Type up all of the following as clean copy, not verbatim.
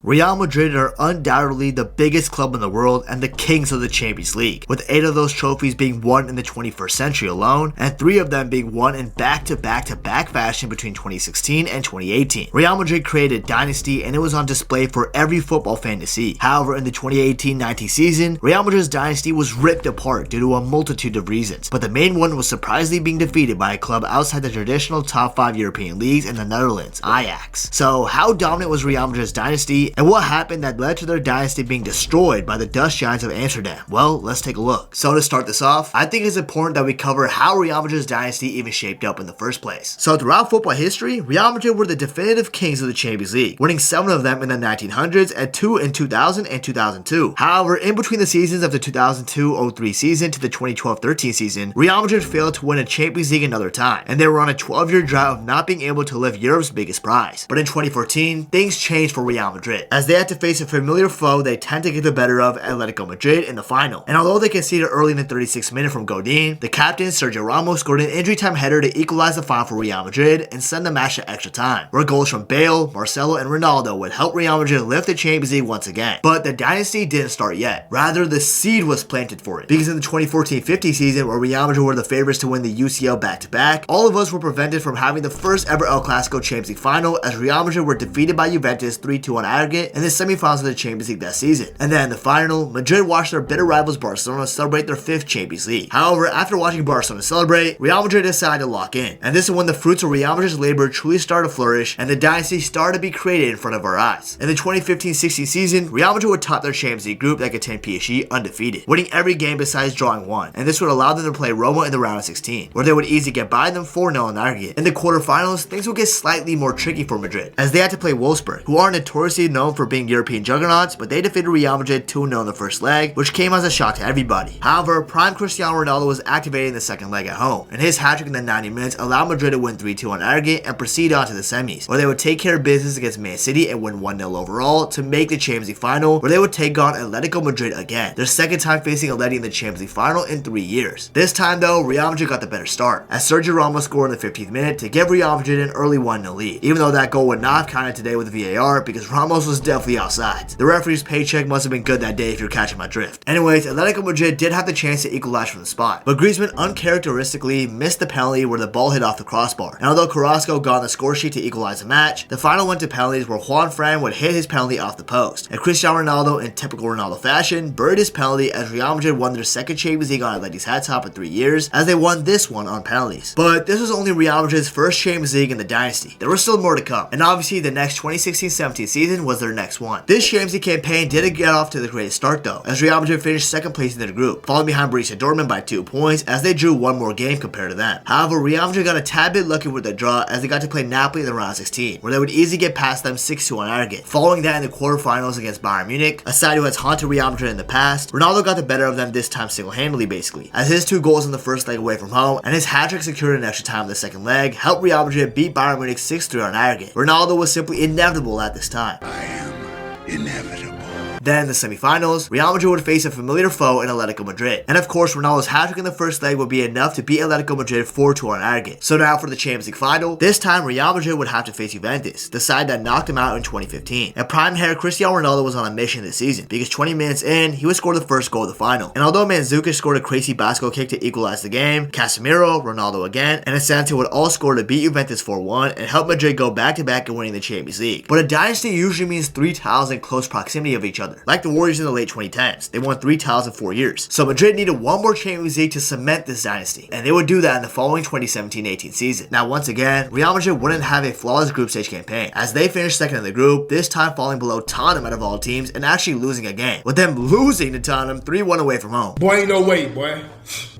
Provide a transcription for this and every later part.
Real Madrid are undoubtedly the biggest club in the world and the kings of the Champions League, with 8 of those trophies being won in the 21st century alone, and 3 of them being won in back-to-back-to-back fashion between 2016 and 2018. Real Madrid created Dynasty, and it was on display for every football fan to see. However, in the 2018-19 season, Real Madrid's dynasty was ripped apart due to a multitude of reasons, but the main one was surprisingly being defeated by a club outside the traditional top 5 European leagues in the Netherlands, Ajax. So how dominant was Real Madrid's dynasty, and what happened that led to their dynasty being destroyed by the Dutch Giants of Amsterdam? Well, let's take a look. So to start this off, I think it's important that we cover how Real Madrid's dynasty even shaped up in the first place. So throughout football history, Real Madrid were the definitive kings of the Champions League, winning 7 of them in the 1900s and 2 in 2000 and 2002. However, in between the seasons of the 2002-03 season to the 2012-13 season, Real Madrid failed to win a Champions League another time, and they were on a 12-year drought of not being able to lift Europe's biggest prize. But in 2014, things changed for Real Madrid. As they had to face a familiar foe they tend to get the better of, Atletico Madrid, in the final. And although they conceded early in the 36th minute from Godin, the captain, Sergio Ramos, scored an injury time header to equalize the final for Real Madrid and send the match to extra time, where goals from Bale, Marcelo, and Ronaldo would help Real Madrid lift the Champions League once again. But the dynasty didn't start yet. Rather, the seed was planted for it. Because in the 2014-15 season, where Real Madrid were the favorites to win the UCL back-to-back, all of us were prevented from having the first ever El Clasico Champions League final, as Real Madrid were defeated by Juventus 3-2 on aggregate in the semifinals of the Champions League that season. And then in the final, Madrid watched their bitter rivals Barcelona celebrate their 5th Champions League. However, after watching Barcelona celebrate, Real Madrid decided to lock in. And this is when the fruits of Real Madrid's labor truly started to flourish, and the dynasty started to be created in front of our eyes. In the 2015-16 season, Real Madrid would top their Champions League group that contained PSG undefeated, winning every game besides drawing one, and this would allow them to play Roma in the round of 16, where they would easily get by them 4-0 in aggregate. In the quarterfinals, things would get slightly more tricky for Madrid, as they had to play Wolfsburg, who are notoriously known for being European juggernauts, but they defeated Real Madrid 2-0 in the first leg, which came as a shock to everybody. However, prime Cristiano Ronaldo was activated in the second leg at home, and his hat-trick in the 90 minutes allowed Madrid to win 3-2 on aggregate and proceed on to the semis, where they would take care of business against Man City and win 1-0 overall to make the Champions League final, where they would take on Atletico Madrid again, their second time facing Atleti in the Champions League final in 3 years. This time though, Real Madrid got the better start, as Sergio Ramos scored in the 15th minute to give Real Madrid an early 1-0 lead, even though that goal would not have counted today with VAR because Ramos was definitely offside. The referee's paycheck must have been good that day if you're catching my drift. Anyways, Atletico Madrid did have the chance to equalize from the spot, but Griezmann uncharacteristically missed the penalty where the ball hit off the crossbar, and although Carrasco got on the score sheet to equalize the match, the final went to penalties where Juan Fran would hit his penalty off the post, and Cristiano Ronaldo, in typical Ronaldo fashion, buried his penalty as Real Madrid won their second Champions League on Atleti's hat top in 3 years, as they won this one on penalties. But this was only Real Madrid's first Champions League in the dynasty. There was still more to come, and obviously the next 2016-17 season was their next one. This Champions League campaign didn't get off to the greatest start though, as Real Madrid finished second place in their group, falling behind Borussia Dortmund by 2 points as they drew one more game compared to them. However, Real Madrid got a tad bit lucky with their draw as they got to play Napoli in the round of 16, where they would easily get past them 6-2 on aggregate. Following that, in the quarterfinals against Bayern Munich, a side who has haunted Real Madrid in the past, Ronaldo got the better of them this time single-handedly basically, as his 2 goals in the first leg away from home and his hat-trick secured in extra time in the second leg helped Real Madrid beat Bayern Munich 6-3 on aggregate. Ronaldo was simply inevitable at this time. I am inevitable. Then in the semifinals, Real Madrid would face a familiar foe in Atletico Madrid. And of course, Ronaldo's hat-trick in the first leg would be enough to beat Atletico Madrid 4-2 on aggregate. So now for the Champions League final, this time Real Madrid would have to face Juventus, the side that knocked him out in 2015. And prime hair Cristiano Ronaldo was on a mission this season, because 20 minutes in, he would score the first goal of the final. And although Mandzukic scored a crazy bicycle kick to equalize the game, Casemiro, Ronaldo again, and Asensio would all score to beat Juventus 4-1 and help Madrid go back-to-back and winning the Champions League. But a dynasty usually means 3 titles in close proximity of each other, like the Warriors in the late 2010s. They won 3 titles in 4 years. So Madrid needed one more Champions League to cement this dynasty, and they would do that in the following 2017-18 season. Now once again, Real Madrid wouldn't have a flawless group stage campaign, as they finished second in the group, this time falling below Tottenham out of all teams and actually losing a game, with them losing to Tottenham 3-1 away from home. Boy, ain't no way, boy.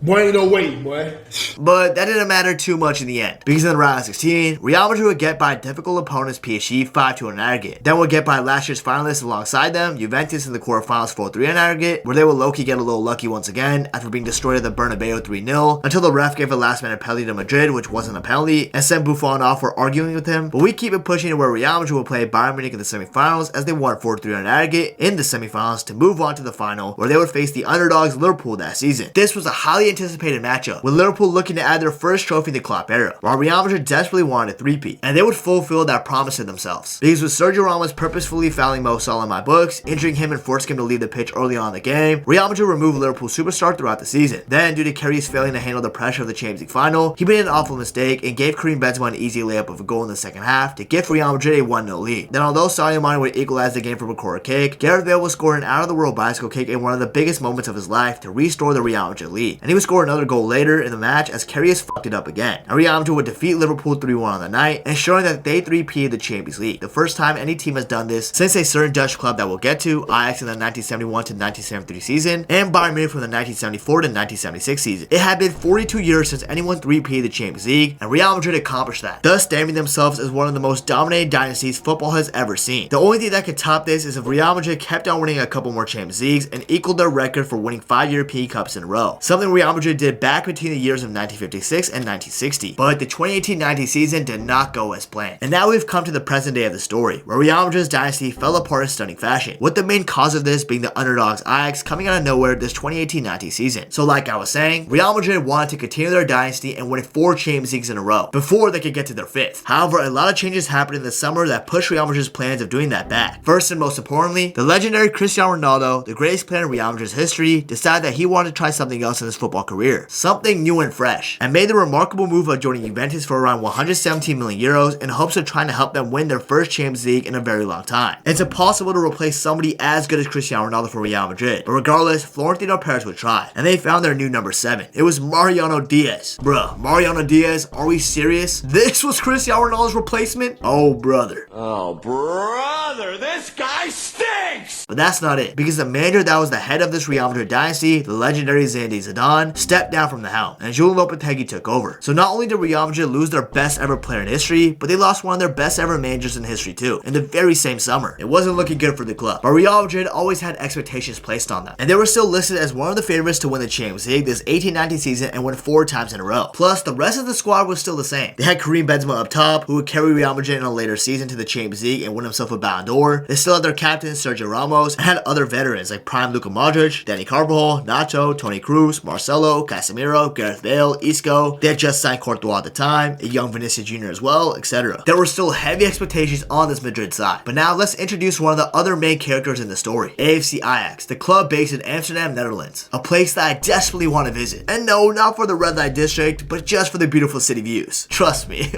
Boy, ain't no way, boy. But that didn't matter too much in the end, because in the round of 16, Real Madrid would get by difficult opponents PSG 5-2 on aggregate, then would get by last year's finalists alongside them, Juventus Juventus in the quarterfinals 4-3 in aggregate, where they would low-key get a little lucky once again after being destroyed at the Bernabeu 3-0 until the ref gave a last-minute penalty to Madrid, which wasn't a penalty, and sent Buffon off for arguing with him. But we keep it pushing to where Real Madrid will play Bayern Munich in the semifinals as they won 4-3 in aggregate in the semifinals to move on to the final, where they would face the underdogs Liverpool that season. This was a highly anticipated matchup, with Liverpool looking to add their first trophy in the Klopp era, while Real Madrid desperately wanted a three-peat, and they would fulfill that promise to themselves. Because with Sergio Ramos purposefully fouling Mo Salah in my books, injuring him and forcing him to leave the pitch early on in the game, Real Madrid removed Liverpool's superstar throughout the season. Then, due to Karius failing to handle the pressure of the Champions League final, he made an awful mistake and gave Karim Benzema an easy layup of a goal in the second half to give Real Madrid a 1-0 lead. Then, although Sadio Mane would equalize the game from a corner kick, Gareth Bale would score an out-of-the-world bicycle kick in one of the biggest moments of his life to restore the Real Madrid lead. And he would score another goal later in the match as Karius fucked it up again. And Real Madrid would defeat Liverpool 3-1 on the night, ensuring that they three-peated the Champions League. The first time any team has done this since a certain Dutch club that we'll get to, Ajax in the 1971 to 1973 season, and Bayern Munich from the 1974 to 1976 season. It had been 42 years since anyone three-peated the Champions League, and Real Madrid accomplished that, thus stamping themselves as one of the most dominated dynasties football has ever seen. The only thing that could top this is if Real Madrid kept on winning a couple more Champions Leagues and equaled their record for winning 5 European Cups in a row, something Real Madrid did back between the years of 1956 and 1960. But the 2018-19 season did not go as planned. And now we've come to the present day of the story, where Real Madrid's dynasty fell apart in stunning fashion, with the main cause of this being the underdogs Ajax coming out of nowhere this 2018-19 season. So like I was saying, Real Madrid wanted to continue their dynasty and win 4 Champions Leagues in a row before they could get to their 5th. However, a lot of changes happened in the summer that pushed Real Madrid's plans of doing that back. First and most importantly, the legendary Cristiano Ronaldo, the greatest player in Real Madrid's history, decided that he wanted to try something else in his football career, something new and fresh, and made the remarkable move of joining Juventus for around 117 million euros in hopes of trying to help them win their first Champions League in a very long time. It's impossible to replace somebody as good as Cristiano Ronaldo for Real Madrid, but regardless, Florentino Perez would try, and they found their new number 7. It was Mariano Diaz. Bruh, Mariano Diaz, are we serious? This was Cristiano Ronaldo's replacement? Oh brother. Oh, brother, this guy stinks! But that's not it, because the manager that was the head of this Real Madrid dynasty, the legendary Zinedine Zidane, stepped down from the helm, and Julian Lopetegui took over. So not only did Real Madrid lose their best ever player in history, but they lost one of their best ever managers in history too, in the very same summer. It wasn't looking good for the club, but Real Madrid always had expectations placed on them, and they were still listed as one of the favorites to win the Champions League this 18-19 season and win 4 times in a row. Plus, the rest of the squad was still the same. They had Karim Benzema up top, who would carry Real Madrid in a later season to the Champions League and win himself a Ballon d'Or. They still had their captain Sergio Ramos, and had other veterans like prime Luka Modric, Dani Carvajal, Nacho, Toni Kroos, Marcelo, Casemiro, Gareth Bale, Isco. They had just signed Courtois at the time, a young Vinicius Jr. as well, etc. There were still heavy expectations on this Madrid side. But now let's introduce one of the other main characters in the story, AFC Ajax, the club based in Amsterdam, Netherlands, a place that I desperately want to visit. And no, not for the red light district, but just for the beautiful city views. Trust me.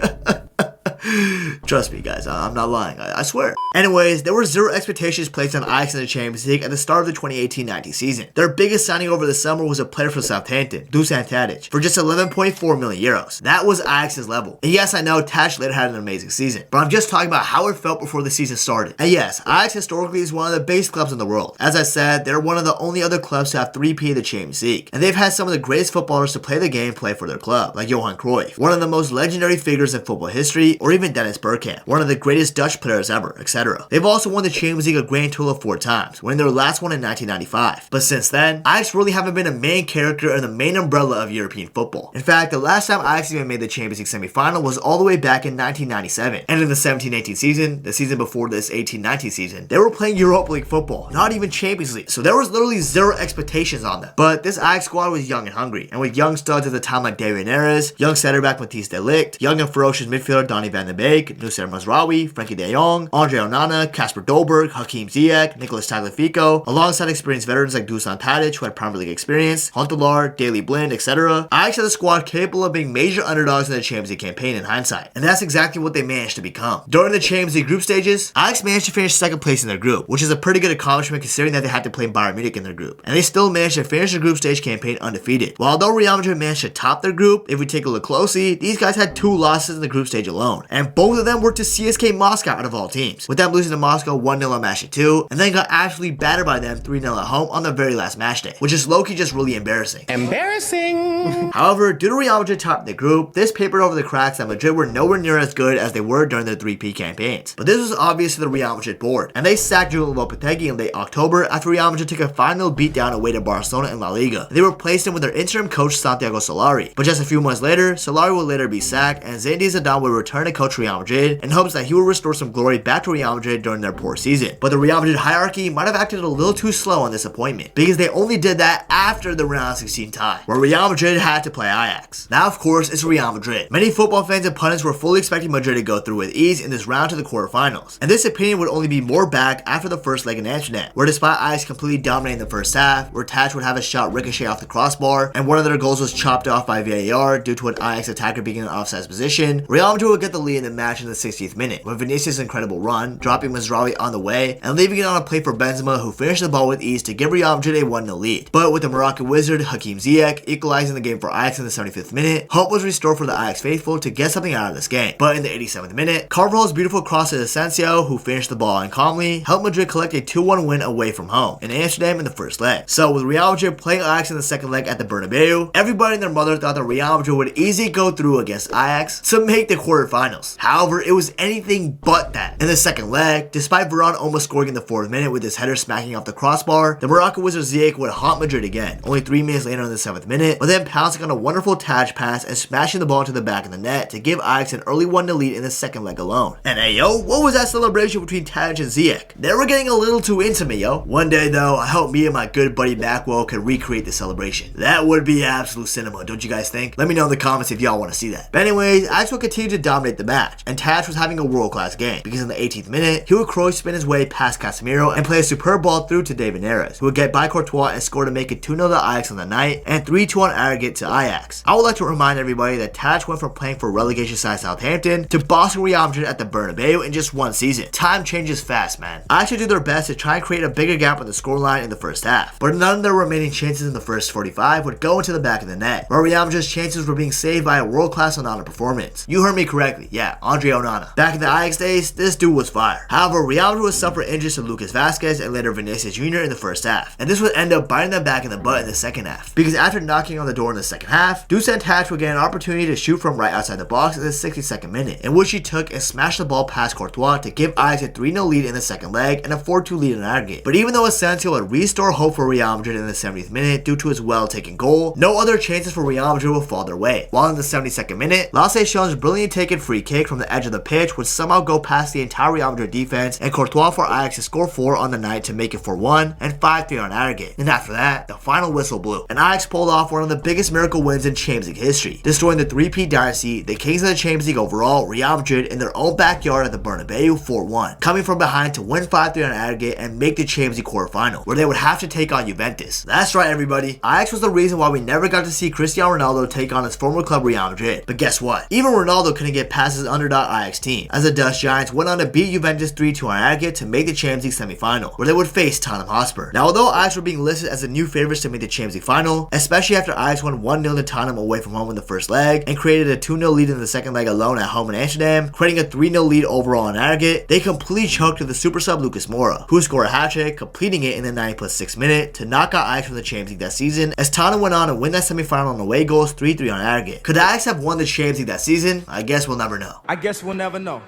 Trust me guys, I'm not lying, I swear. Anyways, there were zero expectations placed on Ajax in the Champions League at the start of the 2018-19 season. Their biggest signing over the summer was a player from Southampton, Dusan Tadic, for just 11.4 million euros. That was Ajax's level. And yes, I know Tadic later had an amazing season, but I'm just talking about how it felt before the season started. And yes, Ajax historically is one of the biggest clubs in the world. As I said, they're one of the only other clubs to have three-peated the Champions League. And they've had some of the greatest footballers to play the game play for their club, like Johan Cruyff, one of the most legendary figures in football history, or even Dennis Bergkamp, one of the greatest Dutch players ever, etc. They've also won the Champions League a grand total of 4 times, winning their last one in 1995. But since then, Ajax really haven't been a main character in the main umbrella of European football. In fact, the last time Ajax even made the Champions League semi-final was all the way back in 1997. And in the 17-18 season, the season before this 18-19 season, they were playing Europa League football, not even Champions League. So there was literally zero expectations on them. But this Ajax squad was young and hungry, and with young studs at the time like David Neres, young center back Matthijs de Ligt, young and ferocious midfielder Donny van de Beek, Nusser Mazraoui, Frankie de Jong, Andre Onana, Kasper Dolberg, Hakim Ziyech, Nicolas Tagliafico, alongside experienced veterans like Dusan Tadic, who had Premier League experience, Huntelaar, Daley Blind, etc. Ajax had a squad capable of being major underdogs in the Champions League campaign in hindsight, and that's exactly what they managed to become. During the Champions League group stages, Ajax managed to finish second place in their group, which is a pretty good accomplishment considering that they had to play Bayern Munich in their group, and they still managed to finish the group stage campaign undefeated. While although Real Madrid managed to top their group, if we take a look closely, these guys had 2 losses in the group stage alone, and both of them were to CSK Moscow out of all teams, with them losing to Moscow 1-0 on match day 2, and then got absolutely battered by them 3-0 at home on the very last match day, which is low-key just really embarrassing. Embarrassing. However, due to Real Madrid topping the group, this papered over the cracks that Madrid were nowhere near as good as they were during their three-peat campaigns. But this was obvious to the Real Madrid board, and they sacked Jude in late October after Real Madrid took a 5-0 beatdown away to Barcelona in La Liga. They replaced him with their interim coach Santiago Solari, but just a few months later, Solari would later be sacked, and Zinedine Zidane would return to coach Real Madrid in hopes that he would restore some glory back to Real Madrid during their poor season. But the Real Madrid hierarchy might have acted a little too slow on this appointment, because they only did that after the round 16 tie, where Real Madrid had to play Ajax. Now, of course, it's Real Madrid. Many football fans and pundits were fully expecting Madrid to go through with ease in this round to the quarterfinals, and this opinion would only be more back after the first leg in Amsterdam, where despite Ajax completely dominating the first half, where Tadic would have a shot ricochet off the crossbar, and one of their goals was chopped off by VAR due to an Ajax attacker being in an offside position, Real Madrid would get the lead in the match in the 60th minute, with Vinicius' incredible run, dropping Mazraoui on the way, and leaving it on a play for Benzema, who finished the ball with ease to give Real Madrid a 1-0 lead. But with the Moroccan wizard Hakim Ziyech equalizing the game for Ajax in the 75th minute, hope was restored for the Ajax faithful to get something out of this game. But in the 87th minute, Carvajal's beautiful cross to Asensio, who finished the ball and calmly, helped Madrid collect a 2-1 win away from home in Amsterdam in the first leg. So with Real Madrid playing Ajax in the second leg at the Bernabeu, everybody and their mother thought that Real Madrid would easily go through against Ajax to make the quarterfinals. However, it was anything but that. In the second leg, despite Varane almost scoring in the 4th minute with his header smacking off the crossbar, the Moroccan wizard Ziyech would haunt Madrid again, only 3 minutes later in the 7th minute, but then pouncing on a wonderful Tadic pass and smashing the ball into the back of the net to give Ajax an early 1-0 lead in the second leg alone. And hey yo, what was that celebration between Tadic and Ziyech? They were getting a little too intimate, yo. One day though, I hope me and my good buddy Maqwell could recreate the celebration. That would be absolute cinema, don't you guys think? Let me know in the comments if y'all want to see that. But anyways, Ajax would continue to dominate the match, and Tadic was having a world-class game, because in the 18th minute, he would Kroos spin his way past Casemiro and play a superb ball through to David Neres, who would get by Courtois and score to make it 2-0 to Ajax on the night, and 3-2 on aggregate to Ajax. I would like to remind everybody that Tadic went from playing for relegation side Southampton to bossing Real Madrid at the Bernabeu in just one season. Time changes fast, man. Ajax should do their best to try and create a bigger gap on the scoreline in the first half, but none of their remaining chances in the first 45 would go into the back of the net, where Real Madrid's chances were being saved by a world-class Onana performance. You heard me correctly, yeah, Andre Onana. Back in the Ajax days, this dude was fire. However, Real Madrid would suffer injuries to Lucas Vazquez and later Vinicius Jr. in the first half, and this would end up biting them back in the butt in the second half, because after knocking on the door in the second half, Dusan Tadic would get an opportunity to shoot from right outside the box in the 62nd minute, in which he took and smashed the ball past Courtois to give Ajax a 3-0 lead in the second leg and a 4-2 lead in aggregate. But even though Asensio would restore hope for Real Madrid in the 70th minute due to his well-taken goal, no other chances for Real Madrid would fall their way. While in the 72nd minute, Lasse Schöne's brilliantly taken free kick from the edge of the pitch would somehow go past the entire Real Madrid defense, and Courtois for Ajax to score 4 on the night to make it 4-1 and 5-3 on aggregate. And after that, the final whistle blew, and Ajax pulled off one of the biggest miracle wins in Champions League history, destroying the three-peat dynasty, the kings of the Champions League overall, Real Madrid, in their own backyard at the Bernabeu 4-1, coming from behind to win 5-3 on aggregate and make the Champions League quarterfinal, where they would have to take on Juventus. That's right, everybody. Ajax was the reason why we never got to see Cristiano Ronaldo take on his former club Real Madrid. But guess what? Even Ronaldo couldn't get past his underdog Ajax team, as the Dutch Giants went on to beat Juventus 3-2 on aggregate to make the Champions League semi-final, where they would face Tottenham Hotspur. Now, although Ajax were being listed as the new favorites to make the Champions League final, especially after Ajax won 1-0 to Tottenham away from home in the first leg and created a 2-0 lead in the second leg alone at home in Amsterdam, creating a 3-0 lead overall on aggregate, they completely choked to the super sub Lucas Moura, who scored a hat-trick, completing it in the 90+6 minute to knock out Ajax from the Champions League that season, as Tottenham went on to win that semi-final on away goals 3-3 on aggregate. Could Ajax have won the Champions League that season? I guess we'll never know. I guess we'll never know.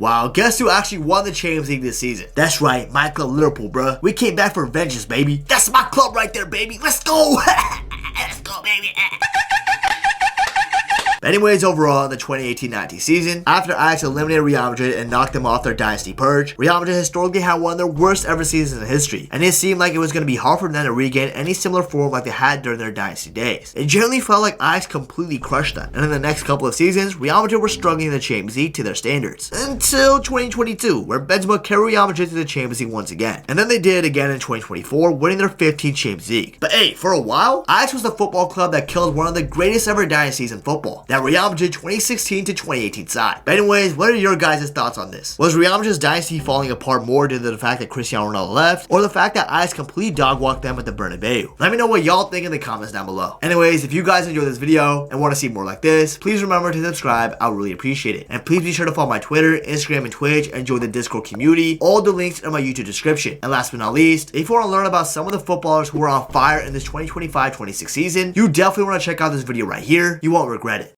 Wow, guess who actually won the Champions League this season? That's right, my club Liverpool, bruh. We came back for vengeance, baby. That's my club right there, baby. Let's go! Let's go, baby. Anyways, overall, in the 2018-19 season, after Ajax eliminated Real Madrid and knocked them off their dynasty purge, Real Madrid historically had one of their worst ever seasons in history, and it seemed like it was going to be hard for them to regain any similar form like they had during their dynasty days. It generally felt like Ajax completely crushed them, and in the next couple of seasons, Real Madrid were struggling in the Champions League to their standards, until 2022, where Benzema carried Real Madrid to the Champions League once again, and then they did it again in 2024, winning their 15th Champions League. But hey, for a while, Ajax was the football club that killed one of the greatest ever dynasties in football. that Real Madrid 2016 to 2018 side. But anyways, what are your guys' thoughts on this? Was Real Madrid's dynasty falling apart more due to the fact that Cristiano Ronaldo left, or the fact that Ajax completely dog-walked them at the Bernabeu? Let me know what y'all think in the comments down below. Anyways, if you guys enjoyed this video and want to see more like this, please remember to subscribe. I would really appreciate it. And please be sure to follow my Twitter, Instagram, and Twitch, and join the Discord community. All the links in my YouTube description. And last but not least, if you want to learn about some of the footballers who are on fire in this 2025-26 season, you definitely want to check out this video right here. You won't regret it.